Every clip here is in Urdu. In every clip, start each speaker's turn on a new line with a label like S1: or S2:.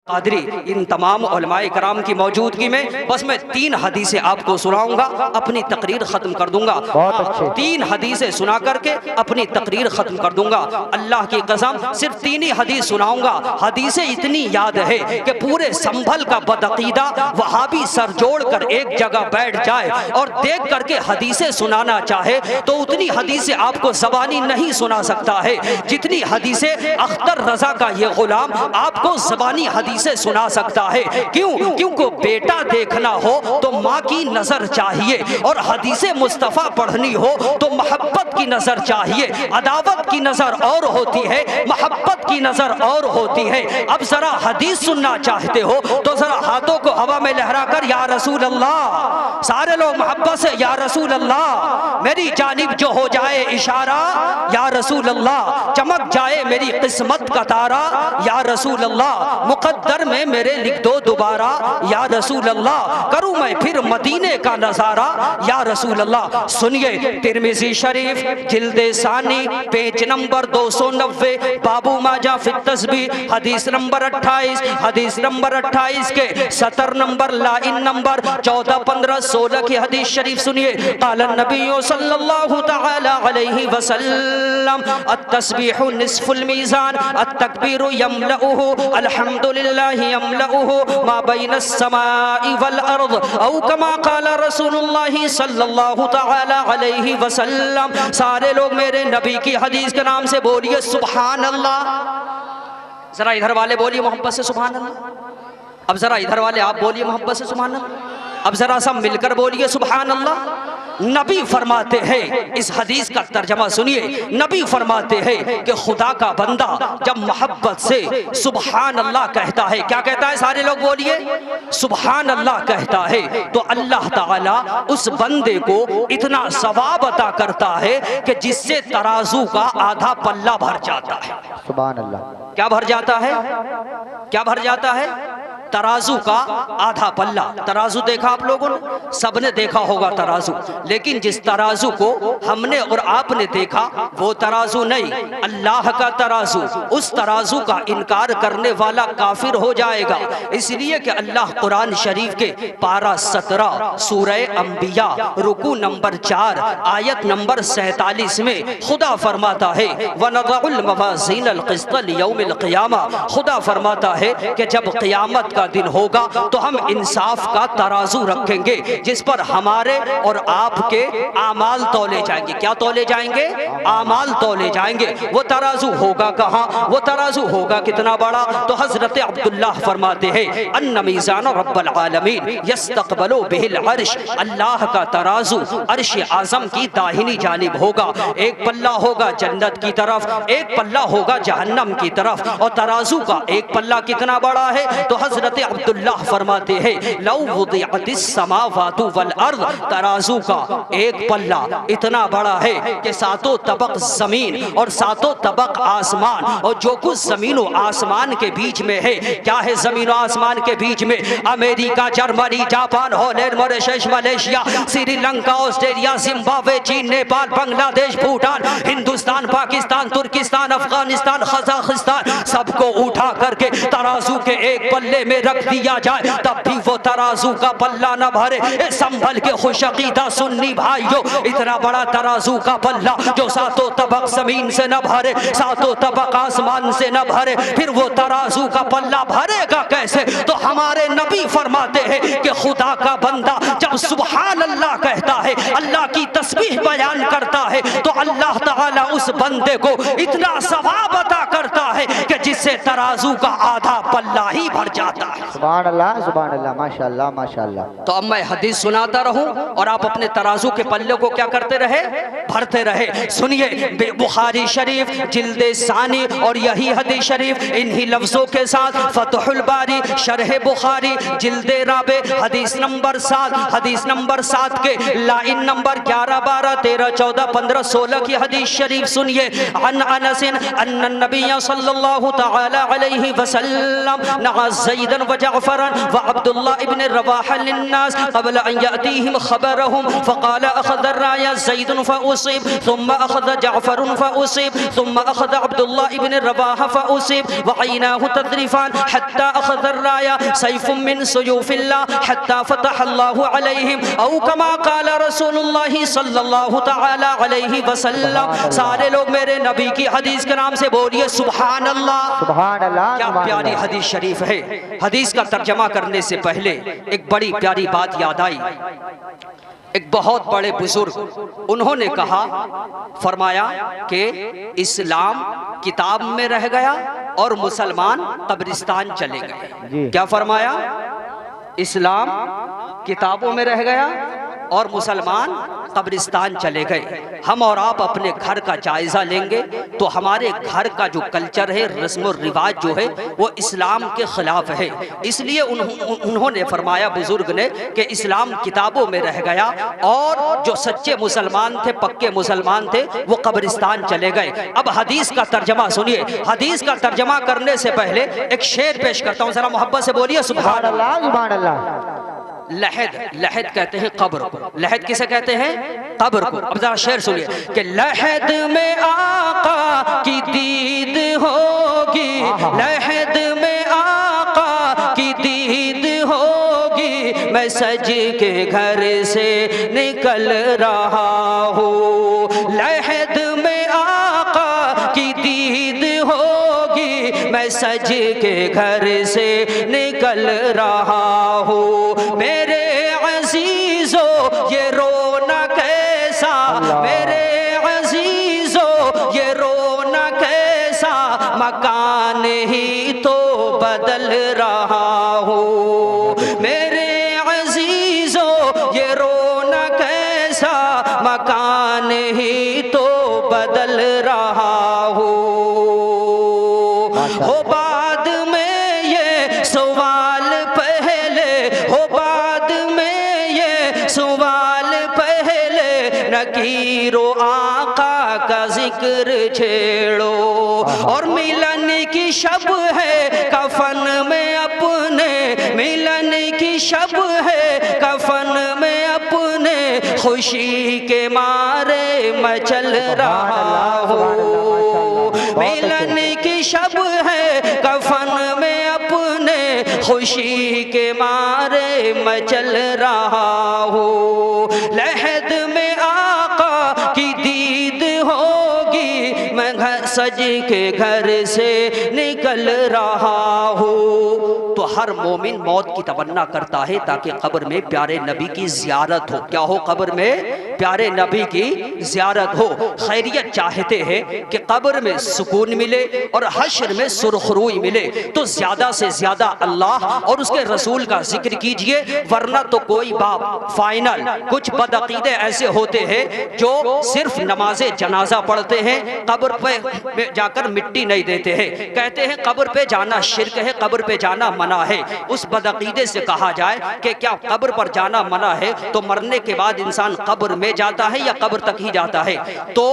S1: قادری ان تمام علماء کرام کی موجودگی میں بس میں 3 حدیثیں آپ کو سناؤں گا، اپنی تقریر ختم کر دوں گا۔ 3 حدیثیں سنا کر کے اپنی تقریر ختم کر دوں گا۔ اللہ کی قسم صرف 3 ہی حدیث سناؤں گا، حدیثیں اتنی یاد ہے کہ پورے سنبھل کا بدعقیدہ وہابی سر جوڑ کر ایک جگہ بیٹھ جائے اور دیکھ کر کے حدیثیں سنانا چاہے تو اتنی حدیثیں آپ کو زبانی نہیں سنا سکتا ہے جتنی حدیثیں اختر رضا کا یہ غلام آپ کو زبانی حدیث سے سنا سکتا ہے۔ کیونکہ بیٹا دیکھنا ہو تو ماں کی نظر چاہیے، اور حدیث مصطفیٰ پڑھنی ہو تو محبت کی نظر چاہیے۔ عداوت کی نظر اور ہوتی ہے، محبت کی نظر اور ہوتی ہے۔ اب ذرا حدیث سننا چاہتے ہو تو ذرا ہاتھوں کو ہوا میں لہرا کر یا رسول اللہ، سارے لوگ محبت سے یا رسول اللہ، میری جانب جو ہو جائے اشارہ یا رسول اللہ، چمک جائے میری قسمت کا تارا یا رسول اللہ، مقدر میں میرے لکھ دو دوبارہ یا رسول اللہ، کروں میں پھر مدینے کا نظارہ یا رسول اللہ۔ سنیے ترمذی شریف جلد ثانی پیج نمبر 290 بابو ماجہ فی التسبیح حدیث نمبر 28، حدیث نمبر 28 کے سطر نمبر لائن نمبر 14 15 16 کی حدیث شریف سنیے۔ قال النبی صلی اللہ تعالی علیہ وسلم التسبیح نصف المیزان التکبیر یملؤہ الحمدللہ يملأه ما بين السماء والأرض او كما قال رسول اللہ صلی اللہ تعالی علیہ وسلم۔ سارے لوگ میرے نبی کی حدیث کے نام سے بولیے سبحان اللہ۔ ذرا ادھر والے بولیے محبت سے سبحان اللہ۔ اب ذرا ادھر والے آپ بولیے محبت سے سبحان اللہ۔ اب ذرا سب مل کر بولیے سبحان اللہ۔ نبی فرماتے ہیں، اس حدیث کا ترجمہ سنیے، نبی فرماتے ہیں کہ خدا کا بندہ جب محبت سے سبحان اللہ کہتا ہے، کیا کہتا ہے؟ سارے لوگ بولیے سبحان اللہ کہتا ہے تو اللہ تعالیٰ اس بندے کو اتنا ثواب عطا کرتا ہے کہ جس سے ترازو کا آدھا پلہ بھر جاتا ہے۔
S2: سبحان اللہ۔
S1: کیا بھر جاتا ہے؟ کیا بھر جاتا ہے؟ ترازو کا آدھا پلہ۔ ترازو دیکھا آپ لوگوں نے؟ سب نے دیکھا ہوگا ترازو، لیکن جس ترازو کو ہم نے اور آپ نے دیکھا وہ ترازو نہیں، اللہ کا ترازو۔ اس ترازو کا انکار کرنے والا کافر ہو جائے گا، اس لیے کہ اللہ قرآن شریف کے پارہ 17 سورہ انبیاء رکوع نمبر 4 آیت نمبر 47 میں خدا فرماتا ہے وَنَضَعُ الْمَوَازِينَ الْقِسْطَ لِيَوْمِ الْقِيَامَةِ، خدا فرماتا ہے کہ جب قیامت کا دن ہوگا تو ہم انصاف کا ترازو رکھیں گے جس پر ہمارے اور آپ کے اعمال تولے جائیں گے۔ کیا تولے جائیں گے؟ اعمال تولے جائیں گے۔ وہ ترازو ہوگا کہاں؟ وہ ترازو ہوگا کتنا بڑا؟ تو حضرت عبداللہ فرماتے ہیں ان میزان رب العالمین یستقبل بہ العرش، اللہ کا ترازو عرش اعظم کی داہنی جانب ہوگا۔ ایک پلہ ہوگا جنت کی طرف، ایک پلہ ہوگا جہنم کی طرف۔ اور ترازو کا ایک پلہ کتنا بڑا ہے؟ تو حضرت عبداللہ فرماتے ہیں لو وضعت السماوات والارض، ترازو کا ایک پلہ اتنا بڑا ہے کہ 7 طبق زمین اور 7 طبق آسمان، اور جو کچھ زمین و آسمان کے بیچ میں ہے، کیا ہے زمین و آسمان کے بیچ میں؟ America, Germany, Japan, Holland, Mauritius, Malaysia, Sri Lanka, Australia, Zimbabwe, چین، Nepal, Bangladesh, Bhutan, Hindustan, Pakistan, Turkestan, Afghanistan, Kazakhstan, سب کو اٹھا کر کے ترازو کے ایک پلے میں رکھ دیا جائے تب بھی وہ ترازو کا پلہ نہ بھرے۔ سنبھل کے خوش عقیدہ سنی بھائیو، اتنا بڑا ترازو کا پلہ جو 7 طبق زمین سے نہ بھرے، 7 طبق آسمان سے نہ بھرے، پھر وہ ترازو کا پلہ بھرے گا کیسے؟ تو ہمارے نبی فرماتے ہیں کہ خدا کا بندہ جب سبحان اللہ کہتا ہے، اللہ کی تسبیح بیان کرتا ہے تو اللہ تعالیٰ اس بندے کو اتنا ثواب عطا کرتا ہے کہ جس سے ترازو کا آدھا پلہ ہی بھر جاتا ہے۔
S2: سبحان اللہ، سبحان اللہ، ماشاءاللہ ماشاءاللہ۔
S1: تو اب میں حدیث سناتا رہوں اور آپ اپنے ترازو کے پلے کو کیا کرتے رہے؟ بھرتے رہے۔ سنیے بخاری شریف جلد ثانی اور یہی حدیث شریف انہی لفظوں کے ساتھ فتح الباری شرح بخاری جلد رابع حدیث نمبر 7، حدیث نمبر 7 کے لائن نمبر 11 12 13 14 15 16 کی حدیث شریف سنیے۔ عن انس ان النبی صلی اللہ تعالی علیہ وسلم نہا زید وجعفرا وعبد الله ابن رواحة للناس قبل أن يأتيهم خبرهم فقال أخذ الراية زيد فأصيب ثم أخذ جعفر فأصيب ثم أخذ عبد الله ابن رواحة فأصيب وعيناه تذرفان حتى أخذ الراية سيف من سيوف الله حتى فتح الله عليهم أو كما قال رسول الله صلی اللہ تعالی علیہ وسلم. سارے لوگ میرے نبی کی حدیث کے نام سے بولیے سبحان اللہ.
S2: سبحان اللہ.
S1: کیا پیاری حدیث شریف ہے. حدیث کا ترجمہ کرنے سے پہلے ایک بڑی پیاری بات یاد آئی. ایک بہت بڑے بزرگ انہوں نے کہا فرمایا کہ اسلام کتاب میں رہ گیا اور مسلمان قبرستان چلے گئے. کیا فرمایا؟ اسلام کتابوں میں رہ گیا اور مسلمان قبرستان چلے گئے. ہم اور آپ اپنے گھر کا جائزہ لیں گے تو ہمارے گھر کا جو کلچر ہے، رسم و رواج جو ہے وہ اسلام کے خلاف ہے. اس لیے انہوں نے فرمایا بزرگ نے کہ اسلام کتابوں میں رہ گیا اور جو سچے مسلمان تھے، پکے مسلمان تھے، وہ قبرستان چلے گئے. اب حدیث کا ترجمہ سنیے. حدیث کا ترجمہ کرنے سے پہلے ایک شعر پیش کرتا ہوں، ذرا محبت سے بولیے سبحان اللہ.
S2: سبحان اللہ.
S1: لحد، لحد کہتے ہیں قبر کو. لحد کسے کہتے ہیں؟ قبر کو. اب ذرا شعر سنیے کہ لحد میں آقا کی دید ہوگی، لحد میں آقا کی دید ہوگی، میں سج کے گھر سے نکل رہا ہوں. لحد میں آقا کی دید ہوگی، میں سج کے گھر سے نکل رہا ہوں. میرے عزیزو یہ رونا کیسا، میرے عزیزو یہ رونا کیسا، مکان ہی تو بدل رہا ہوں. میرے عزیزو یہ رونا کیسا، مکان ہی تو بدل رہا ہوں. ہو بعد میں یہ سوال پہلے، ہو بعد میں یہ سوال پہلے، نکیر و آقا کا ذکر چھیڑو. اور ملن کی شب ہے کفن میں اپنے، ملن کی شب ہے کفن میں اپنے، خوشی کے مارے میں چل رہا ہوں. ملن کی شب ہے کفن میں اپنے، خوشی کے مارے میں چل رہا ہوں. لحد میں آقا کی دید ہوگی، میں سج کے گھر سے نکل رہا ہوں. تو ہر مومن موت کی تمنا کرتا ہے تاکہ قبر میں پیارے نبی کی زیارت ہو. کیا ہو؟ قبر میں پیارے نبی کی زیارت ہو. خیریت چاہتے ہیں کہ قبر میں سکون ملے اور حشر میں سرخروئی ملے تو زیادہ سے زیادہ اللہ اور اس کے رسول کا ذکر کیجئے، ورنہ تو کوئی باپ فائنل. کچھ بدعقیدے ایسے ہوتے ہیں جو صرف نماز جنازہ پڑھتے ہیں، قبر پہ جا کر مٹی نہیں دیتے ہیں، کہتے ہیں قبر پہ جانا شرک ہے، قبر پہ جانا منع ہے. اس بدعقیدے سے کہا جائے کہ کیا قبر پر جانا منع ہے تو مرنے کے بعد انسان قبر میں جاتا ہے یا قبر تک ہی جاتا ہے؟ تو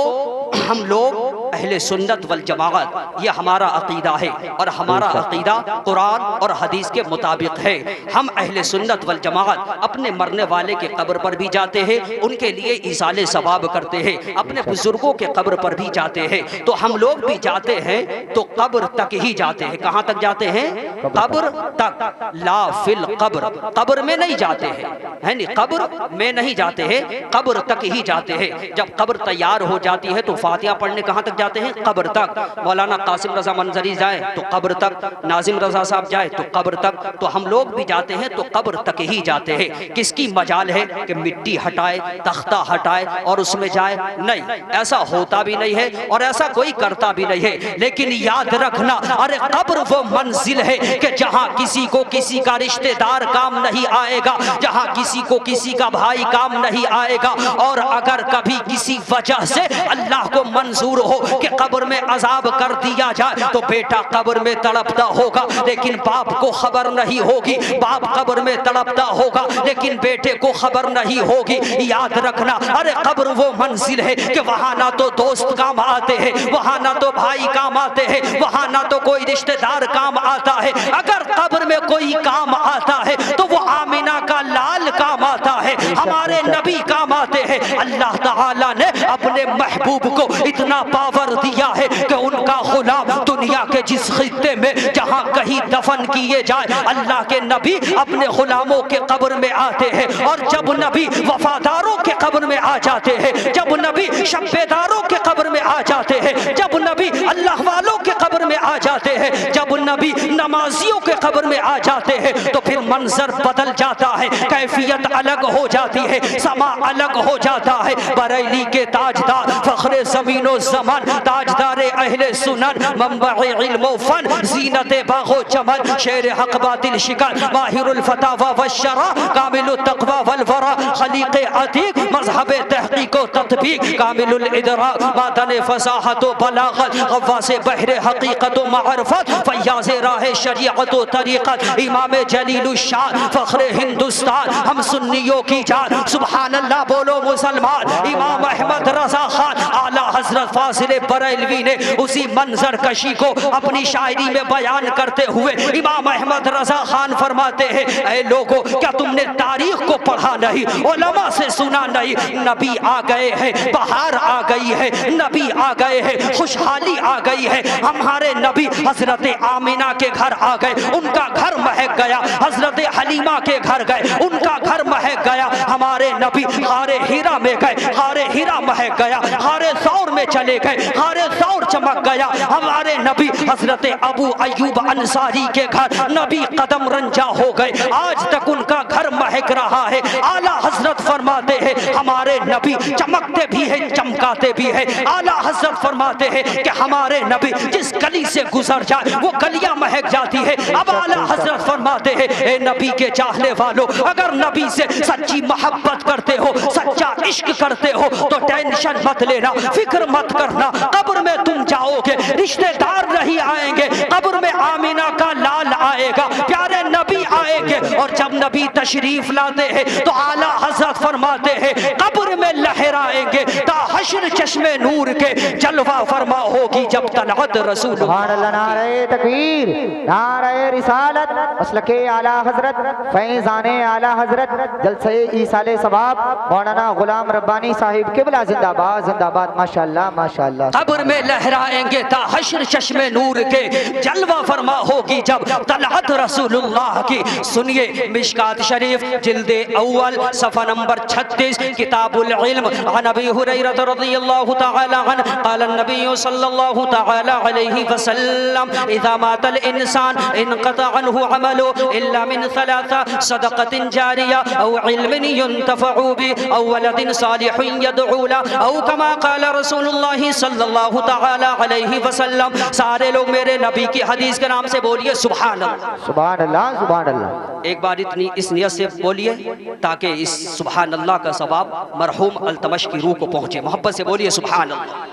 S1: ہم لوگ اہل سنت والجماعت یہ ہمارا عقیدہ ہے اور ہمارا عقیدہ قرآن اور حدیث کے مطابق ہے. ہم اہل سنت والجماعت اپنے مرنے والے کے قبر پر بھی جاتے ہیں، ان کے لیے ایصال ثواب کرتے ہیں، اپنے بزرگوں کے قبر پر بھی جاتے ہیں. تو ہم لوگ بھی جاتے ہیں تو قبر تک ہی جاتے ہیں. کہاں تک جاتے ہیں؟ قبر تک. لا فی القبر، قبر میں نہیں جاتے ہیں، یعنی قبر میں نہیں جاتے ہیں، قبر تک ہی جاتے ہیں. جب قبر تیار ہو جاتی ہے تو فاتحہ پڑھنے کہاں تک جاتے ہیں؟ قبر تک. مولانا قاسم رضا منظری جائے تو قبر تک، ناظم رضا صاحب جائے تو قبر تک. تو ہم لوگ بھی جاتے ہیں تو قبر تک ہی جاتے ہیں. کس کی مجال ہے کہ مٹی ہٹائے، تختہ ہٹائے اور اس میں جائے؟ نہیں، ایسا ہوتا بھی نہیں ہے اور ایسا کوئی کرتا بھی نہیں ہے. لیکن یاد رکھنا، ارے قبر وہ منزل ہے کہ جہاں کسی کو کسی کا رشتہ دار کام نہیں آئے گا، جہاں کسی کو کسی کا بھائی کام نہیں آئے گا. اور اگر کبھی کسی وجہ سے اللہ کو منظور ہو کہ قبر میں عذاب کر دیا جائے تو بیٹا قبر میں تڑپتا ہوگا لیکن باپ کو خبر نہیں ہوگی، باپ قبر میں تڑپتا ہوگا لیکن بیٹے کو خبر نہیں ہوگی۔ یاد رکھنا، ارے قبر وہ منزل ہے کہ وہاں نہ تو دوست کام آتے ہیں، وہاں نہ تو بھائی کام آتے ہیں، وہاں نہ تو کوئی رشتہ دار کام آتا ہے۔ اگر قبر میں کوئی کام آتا ہے تو وہ آمینہ کا لال کام آتا ہے، ہمارے نبی کام آتے ہیں۔ اللہ تعالیٰ نے اپنے محبوب کو اتنا پاور دیا ہے کہ ان کا غلام دنیا کے جس خطے میں جہاں کہیں دفن کیے جائے، اللہ کے نبی اپنے غلاموں کے قبر میں آتے ہیں، اور جب نبی وفاداروں کے قبر میں آ جاتے ہیں، جب نبی شبیداروں کے قبر میں آ جاتے ہیں، جب نبی اللہ والوں کے قبر میں آ جاتے ہیں، جب نبی نمازیوں کے قبر میں آ جاتے ہیں تو پھر منظر بدل جاتا ہے، کیفیت الگ ہو جاتی ہے، سما الگ ہو جاتا ہے۔ بریلی کے تاجدار، فخر زمین و زمان، تاجدار اہل سنن، منبع علم و فن، زینت باغ و چمن، شیر حق باطل شکن، ماہر الفتاوی والشرع، کامل التقوی والورع، خلیق عتیق، مذہب تحقیق و تطبیق، کامل الادراک، معدن فصاحت و بلاغت، غواص بحر حقیقت و معرفت، فیاض راہ شریعت و طریقت، امام جلیل الشان، فخر ہندوستان، ہم سنیوں کی جان، سبحان اللہ بولو مسلمان۔ امام احمد رضا خان اعلیٰ حضرت فاضل بریلوی نے اسی منظر کشی کو اپنی شاعری میں بیان کرتے ہوئے امام احمد رضا خان فرماتے ہیں، اے لوگو کیا تم نے تاریخ کو پڑھا نہیں، علماء سے سنا نہیں؟ نبی آ گئے ہیں، بہار آ گئی ہے، نبی آ گئے ہیں، خوشحالی آ گئی ہے۔ ہمارے نبی حضرت آمینہ کے گھر آ گئے، ان کا گھر مہک گیا، حضرت حلیمہ کے گھر گئے، ان کا گھر مہک گیا۔ ہمارے نبی غار ہیرا میں گئے، غار ہیرا مہک گیا، غار ثور میں چلے گئے، غار ثور چمک گیا۔ ہمارے نبی حضرت ابو ایوب انصاری کے گھر نبی قدم رنجا ہو گئے، آج تک ان کا گھر مہک رہا ہے۔ اعلیٰ حضرت فرماتے ہیں ہمارے نبی چمکتے بھی ہیں، چمکاتے بھی ہیں۔ اعلیٰ حضرت فرماتے ہیں کہ ہمارے نبی جس گلی سے گزر جائے وہ گلیاں مہک جاتی ہے۔ اب اعلیٰ حضرت فرماتے ہیں اے نبی کے چاہنے والوں، اگر نبی سے سچی محبت کرتے ہو، سچا عشق کرتے ہو تو ٹینشن مت لینا، فکر مت کرنا۔ قبر میں تم جاؤ گے، رشتہ دار نہیں آئیں گے، قبر میں آمینہ کا لال آئے گا، پیارے نبی آئیں گے، اور جب نبی تشریف لاتے ہیں تو اعلیٰ حضرت فرماتے ہیں قبر میں لہرائیں گے تا حشر چشم نور کے جلوہ فرما ہوگی جب طلعت رسول۔
S2: سبحان اللہ، نعرہ تکبیر، نعرہ رسالت، مسلک اعلیٰ حضرت، فیضان اعلیٰ حضرت، جلسہ ایصال ثواب مولانا غلام ربانی صاحب قبلہ زندہ باد، زندہ باد، ماشاءاللہ ماشاءاللہ۔
S1: قبر میں لہرائیں گے تا حشر چشم نور کے جلوہ فرما ہوگی جب طلعت رسول اللہ کی۔ سنیے مشکات شریف جلد اول صفحہ نمبر 36 کتاب العلم، عن ابی ہریرہ رضی اللہ تعالی عنہ قال النبی صلی اللہ تعالی علیہ وسلم اذا مات الانسان انقطع عنه عمله الا من ثلاثة صدقة جاریہ او علم ينتفع به او ولد صالح يدعو له او كما قال رسول اللہ صلی اللہ تعالی علیہ وسلم۔ سارے لوگ میرے نبی کی حدیث کے نام سے بولیے سبحان اللہ،
S2: سبحان اللہ، سبحان اللہ۔
S1: ایک بار اتنی اس نیت سے بولیے تاکہ اس سبحان اللہ کا ثواب مرحوم التمش کی روح کو پہنچے۔ محبت سے بولیے سبحان اللہ،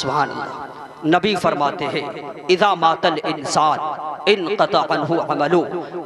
S1: سبحان اللہ۔ نبی فرماتے ہیں اذا مات الانسان انقطع عنہ عملو،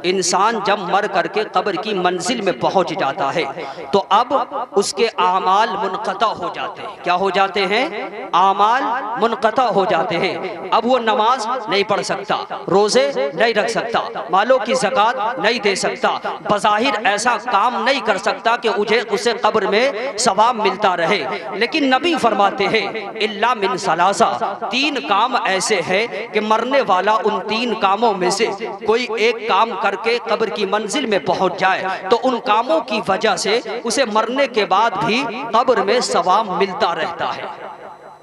S1: انسان جب مر کر کے قبر کی منزل میں پہنچ جاتا ہے تو اب اس کے اعمال منقطع ہو جاتے ہیں۔ کیا ہو جاتے ہیں؟ اعمال منقطع ہو جاتے ہیں۔ اب وہ نماز نہیں پڑھ سکتا، روزے نہیں رکھ سکتا، مالوں کی زکوٰۃ نہیں دے سکتا، بظاہر ایسا کام نہیں کر سکتا کہ اسے قبر میں ثواب ملتا رہے۔ لیکن نبی فرماتے ہیں الا من ثلاثہ، تین کام ایسے ہیں کہ مرنے والا ان تین کاموں میں سے کوئی ایک کام کر کے قبر کی منزل میں پہنچ جائے تو ان کاموں کی وجہ سے اسے مرنے کے بعد بھی قبر میں ثواب ملتا رہتا ہے،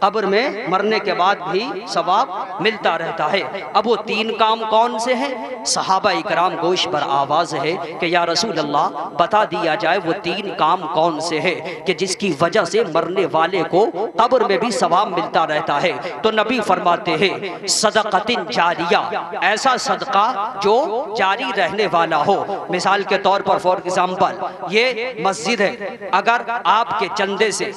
S1: قبر میں مرنے کے بعد بھی ثواب ملتا رہتا ہے۔ اب وہ تین کام کون سے ہیں؟ صحابہ اکرام گوش پر آواز ہے کہ یا رسول اللہ بتا دیا جائے وہ تین کام کون سے ہیں کہ جس کی وجہ سے مرنے والے کو قبر میں بھی ثواب ملتا رہتا ہے۔ تو نبی فرماتے ہیں صدقۃ جاریہ، ایسا صدقہ جو جاری رہنے والا ہو۔ مثال کے طور پر فور ایگزامپل یہ مسجد ہے، اگر آپ کے چندے سے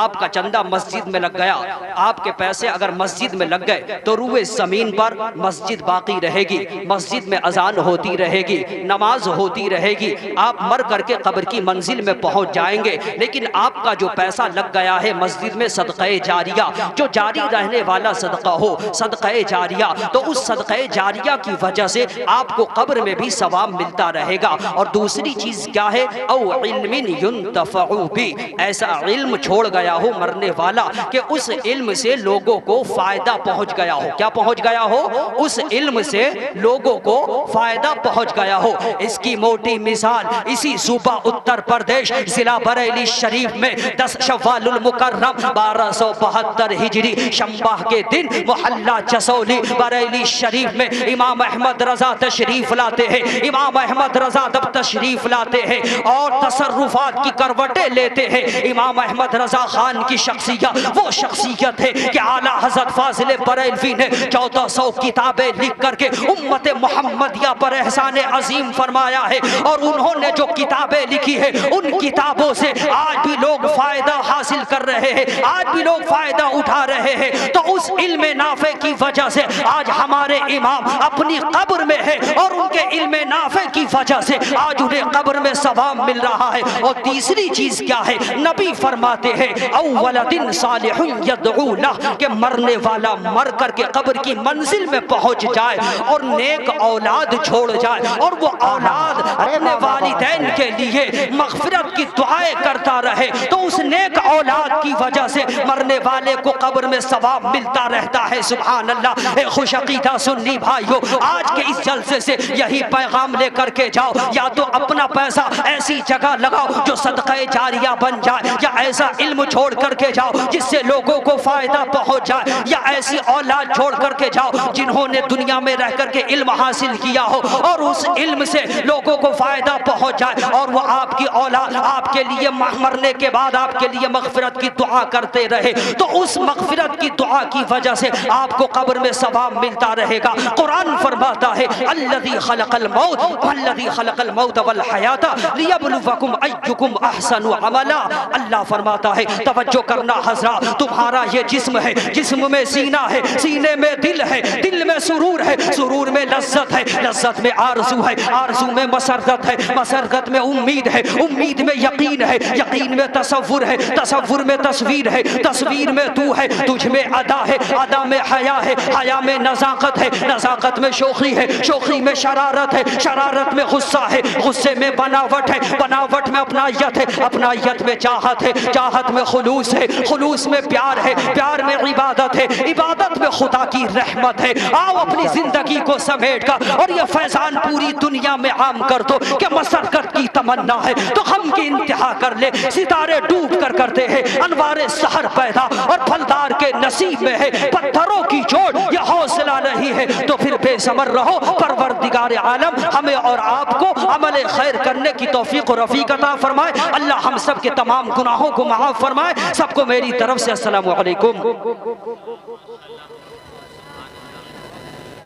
S1: آپ کا چندہ مسجد میں لگ گیا گیا. آپ کے پیسے اگر مسجد میں لگ گئے تو روئے زمین پر مسجد باقی رہے گی, مسجد میں اذان ہوتی رہے گی, نماز ہوتی رہے گی, آپ مر کر کے قبر کی منزل میں پہنچ جائیں گے. لیکن آپ کا جو پیسہ لگ گیا ہے مسجد میں صدقہ جاریہ, جو جاری رہنے والا صدقہ ہو, صدقہ جاریہ, تو اس صدقہ جاریہ کی وجہ سے آپ کو قبر میں بھی ثواب ملتا رہے گا. اور دوسری چیز کیا ہے؟ او علم ينتفع بھی, ایسا علم چھوڑ گیا ہو مرنے والا کہ اس علم سے لوگوں کو فائدہ پہنچ گیا ہو. کیا پہنچ گیا ہو؟ اس علم سے لوگوں کو فائدہ پہنچ گیا ہو. اس کی موٹی مثال اسی صوبہ اتر پردیش ضلع بریلی شریف میں 10 شوال المکرم 1272 ہجری شنبہ کے دن محلہ جسولی بریلی شریف میں امام احمد رضا تشریف لاتے ہیں. امام احمد رضا جب تشریف لاتے ہیں اور تصرفات کی کروٹیں لیتے ہیں, امام احمد رضا خان کی شخصیت وہ شخصیت ہے کہ اعلیٰ حضرت فاضل بریلوی نے 1400 کتابیں لکھ کر کے امت محمدیہ پر احسان عظیم فرمایا ہے. اور انہوں نے جو کتابیں لکھی ہے ان کتابوں سے آج بھی لوگ فائدہ حاصل کر رہے ہیں, آج بھی لوگ فائدہ اٹھا رہے ہیں. تو اس علم نافع کی وجہ سے آج ہمارے امام اپنی قبر میں ہے اور ان کے علم نافع کی وجہ سے آج انہیں قبر میں ثواب مل رہا ہے. اور تیسری چیز کیا ہے؟ نبی فرماتے ہیں اولد صالح یدعو لہ, کہ مرنے والا مر کر کے قبر کی منزل میں پہنچ جائے اور نیک اولاد چھوڑ جائے, اور وہ اولاد اپنے والدین کے لیے مغفرت کی دعائیں کرتا رہے, تو اس نیک اولاد کی وجہ سے مرنے والے کو قبر میں ثواب ملتا رہتا ہے. سبحان اللہ. اے خوش عقیدہ سنی بھائیو, آج کے اس جلسے سے یہی پیغام لے کر کے جاؤ, یا تو اپنا پیسہ ایسی جگہ لگاؤ جو صدقہ جاریہ بن جائے, یا ایسا علم چھوڑ کر کے جاؤ جس سے لوگوں کو فائدہ پہنچ جائے, یا ایسی اولاد چھوڑ کر کے جاؤ جنہوں نے دنیا میں رہ کر کے علم حاصل کیا ہو اور اس علم سے لوگوں کو فائدہ پہنچ جائے, اور وہ آپ کی اولاد آپ کے لیے مرنے کے بعد آپ کے لیے مغفرت کی دعا کرتے رہے. تو اس مغفرت کی دعا کی وجہ سے آپ کو قبر میں ثواب ملتا رہے گا. قرآن فرماتا ہے الذی خلق الموت والذی خلق الموت والحیات لیبلوکم ایکم احسن عملا. اللہ فرماتا ہے توجہ کرنا حضرات, تمہارا یہ جسم ہے, جسم میں سینہ ہے, سینے میں دل ہے, دل میں سرور ہے, سرور میں لذت ہے, لذت میں آرزو ہے, آرزو میں مسرت ہے, مسرت میں امید ہے, امید میں یقین ہے, یقین میں تصور ہے, تصور میں تصویر ہے, تصویر میں تو ہے, تجھ میں ادا ہے, ادا میں حیا ہے, حیا میں نزاکت ہے, نزاکت میں شوخی ہے, شوخی میں شرارت ہے, شرارت میں غصہ ہے, غصے میں بناوٹ ہے, بناوٹ میں اپنائیت ہے, اپنائیت میں چاہت ہے, چاہت میں خلوص ہے, خلوص میں پیار ہے, پیار میں عبادت ہے, عبادت میں خدا کی رحمت ہے. آؤ اپنی زندگی کو سمیٹ کر اور یہ فیضان پوری دنیا میں عام کر دو کہ مسرت کی تمنا ہے تو غم کی انتہا کر لے. ستارے ڈوب کر کرتے ہیں انوار سحر پیدا, اور پھلدار کے نصیب میں ہے پتھروں کی چوٹ, یہ حوصلہ نہیں ہے تو پھر بے ثمر رہو. پروردگار عالم ہمیں اور آپ کو عمل خیر کرنے کی توفیق و رفیق عطا فرمائے. اللہ ہم سب کے تمام گناہوں کو معاف فرمائے. سب کو میری طرف سے السلام علیکم.